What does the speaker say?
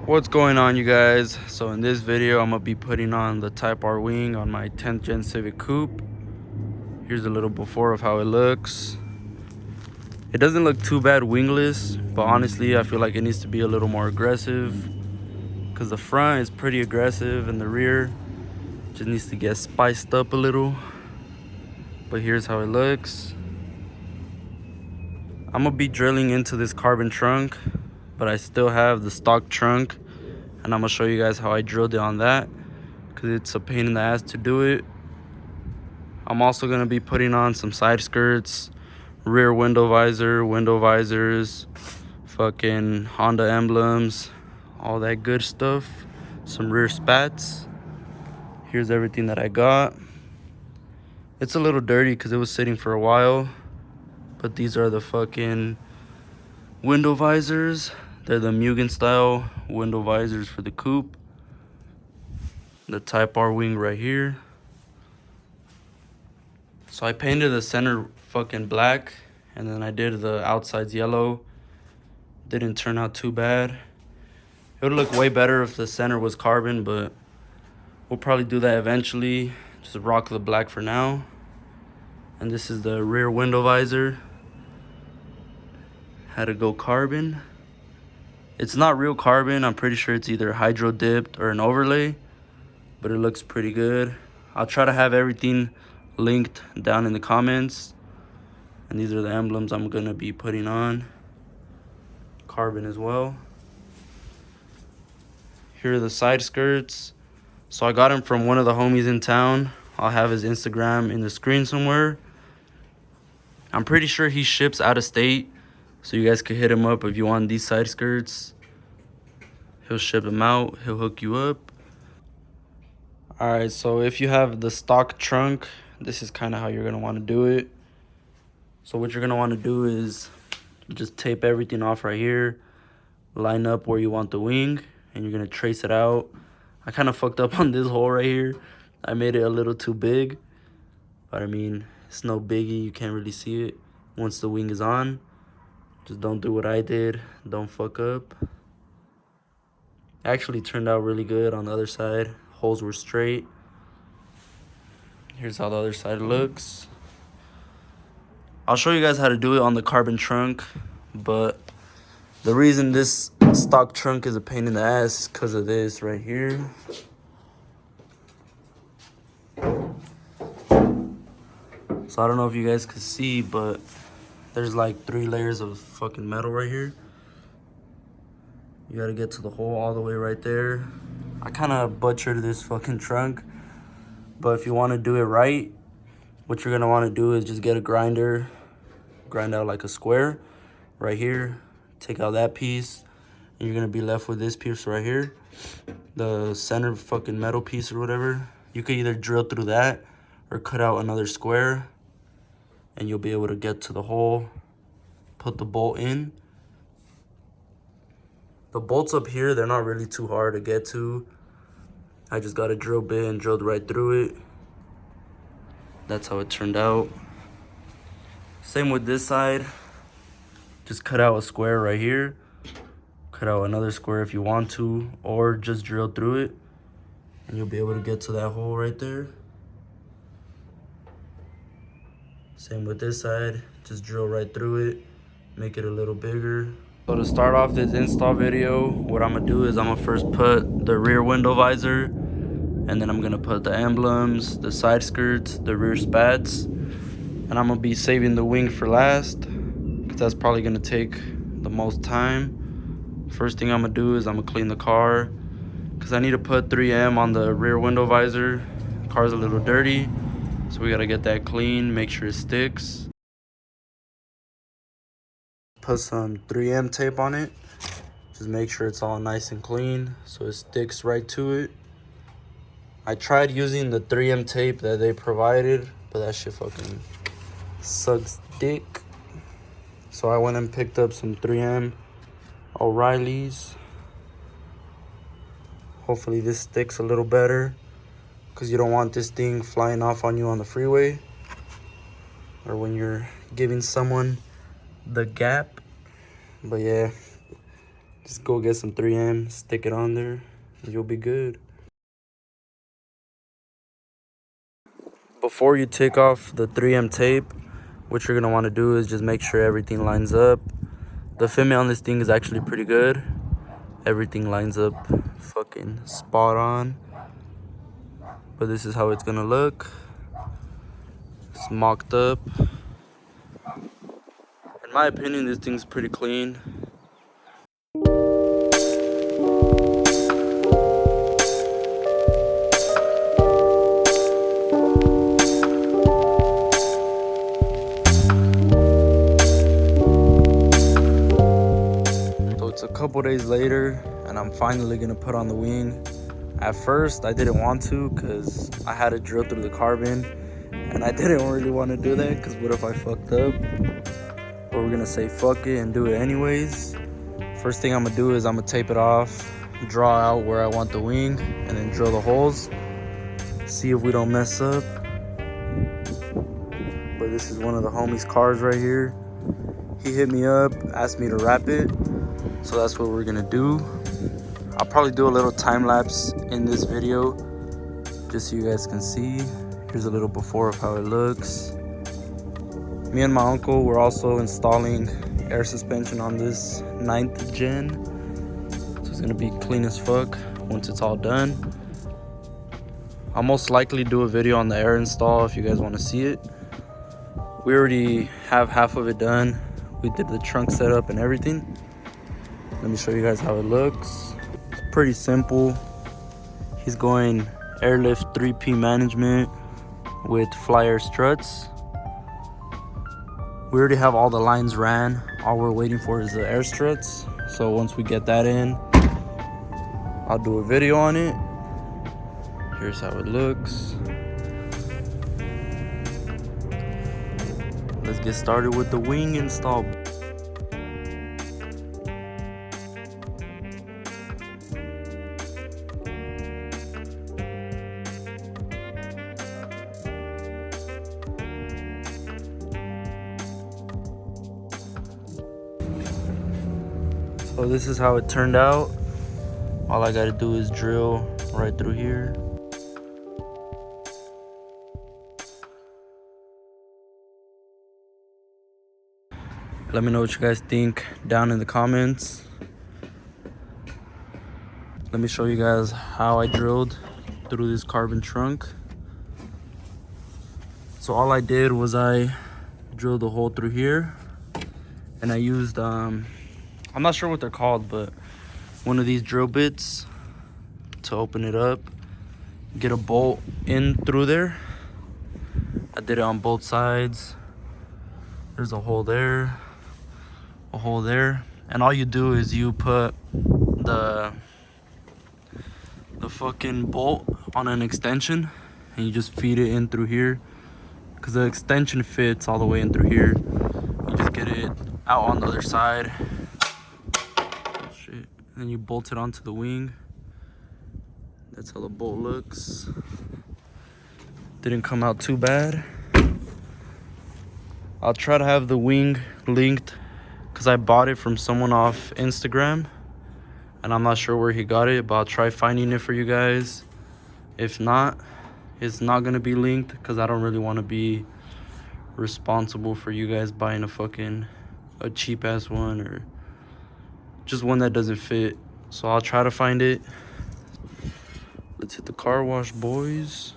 What's going on, you guys? So in this video I'm gonna be putting on the Type R wing on my 10th gen Civic Coupe. Here's a little before of how it looks. It doesn't look too bad wingless, but honestly I feel like it needs to be a little more aggressive because the front is pretty aggressive and the rear just needs to get spiced up a little. But here's how it looks. I'm gonna be drilling into this carbon trunk, but I still have the stock trunk, and I'm gonna show you guys how I drilled it on that because it's a pain in the ass to do it. I'm also gonna be putting on some side skirts, rear window visors, fucking Honda emblems, all that good stuff, some rear spats. Here's everything that I got. It's a little dirty because it was sitting for a while, but these are the fucking window visors. They're the Mugen style window visors for the coupe. The Type R wing right here. So I painted the center fucking black, and then I did the outsides yellow. Didn't turn out too bad. It would look way better if the center was carbon, but we'll probably do that eventually. Just rock the black for now. And this is the rear window visor. Had to go carbon. It's not real carbon. I'm pretty sure it's either hydro dipped or an overlay, but it looks pretty good. I'll try to have everything linked down in the comments. And these are the emblems I'm gonna be putting on. Carbon as well. Here are the side skirts. So I got them from one of the homies in town. I'll have his Instagram in the screen somewhere. I'm pretty sure he ships out of state, so you guys could hit him up if you want these side skirts. He'll ship them out. He'll hook you up. Alright, so if you have the stock trunk, this is kind of how you're going to want to do it. So what you're going to want to do is just tape everything off right here. Line up where you want the wing, and you're going to trace it out. I kind of fucked up on this hole right here. I made it a little too big, but I mean, it's no biggie. You can't really see it once the wing is on. Just don't do what I did. Don't fuck up. It actually turned out really good on the other side. Holes were straight. Here's how the other side looks. I'll show you guys how to do it on the carbon trunk, but the reason this stock trunk is a pain in the ass is because of this right here. So I don't know if you guys could see, but there's like 3 layers of fucking metal right here. You gotta get to the hole all the way right there. I kind of butchered this fucking trunk, but if you want to do it right, what you're gonna want to do is just get a grinder, grind out like a square right here, take out that piece, and you're gonna be left with this piece right here, the center fucking metal piece or whatever. You could either drill through that or cut out another square, and you'll be able to get to the hole, put the bolt in. The bolts up here, they're not really too hard to get to. I just got a drill bit and drilled right through it. That's how it turned out. Same with this side. Just cut out a square right here. Cut out another square if you want to, or just drill through it, and you'll be able to get to that hole right there. Same with this side. Just drill right through it, make it a little bigger. So to start off this install video, what I'm gonna do is I'm gonna first put the rear window visor, and then I'm gonna put the emblems, the side skirts, the rear spats, and I'm gonna be saving the wing for last because that's probably gonna take the most time. First thing I'm gonna do is I'm gonna clean the car because I need to put 3M on the rear window visor. The car's a little dirty, so we gotta get that clean, make sure it sticks. Put some 3M tape on it. Just make sure it's all nice and clean so it sticks right to it. I tried using the 3M tape that they provided, but that shit fucking sucks dick. So I went and picked up some 3M O'Reilly's. Hopefully this sticks a little better, because you don't want this thing flying off on you on the freeway or when you're giving someone the gap. But yeah, Just go get some 3M, stick it on there, and you'll be good. Before you take off the 3M tape, what you're gonna want to do is just make sure everything lines up. The fitment on this thing is actually pretty good. Everything lines up fucking spot on. But this is how it's gonna look. It's mocked up. In my opinion, this thing's pretty clean. So it's a couple days later, and I'm finally gonna put on the wing. At first, I didn't want to because I had to drill through the carbon, and I didn't really want to do that because what if I fucked up? But we're gonna say fuck it and do it anyways. First thing I'm gonna do is I'm gonna tape it off, draw out where I want the wing, and then drill the holes. See if we don't mess up. But this is one of the homies' cars right here. He hit me up, asked me to wrap it, so that's what we're gonna do. I'll probably do a little time lapse in this video just so you guys can see. Here's a little before of how it looks. Me and my uncle were also installing air suspension on this 9th gen, so it's gonna be clean as fuck once it's all done. I'll most likely do a video on the air install if you guys want to see it. We already have half of it done. We did the trunk setup and everything. Let me show you guys how it looks. It's pretty simple. He's going airlift 3P management with flyer struts. We already have all the lines ran. All we're waiting for is the air struts. So once we get that in, I'll do a video on it. Here's how it looks. Let's get started with the wing install. So this is how it turned out. All I gotta do is drill right through here. Let me know what you guys think down in the comments. Let me show you guys how I drilled through this carbon trunk. So all I did was I drilled a hole through here, and I used I'm not sure what they're called, but one of these drill bits to open it up, get a bolt in through there. I did it on both sides. There's a hole there, a hole there, and all you do is you put the fucking bolt on an extension and you just feed it in through here, because the extension fits all the way in through here. You just get it out on the other side. Shit. And you bolt it onto the wing. That's how the bolt looks. Didn't come out too bad. I'll try to have the wing linked because I bought it from someone off Instagram, and I'm not sure where he got it, but I'll try finding it for you guys. If not, it's not gonna be linked because I don't really want to be responsible for you guys buying a cheap ass one or just one that doesn't fit. So I'll try to find it. Let's hit the car wash, boys.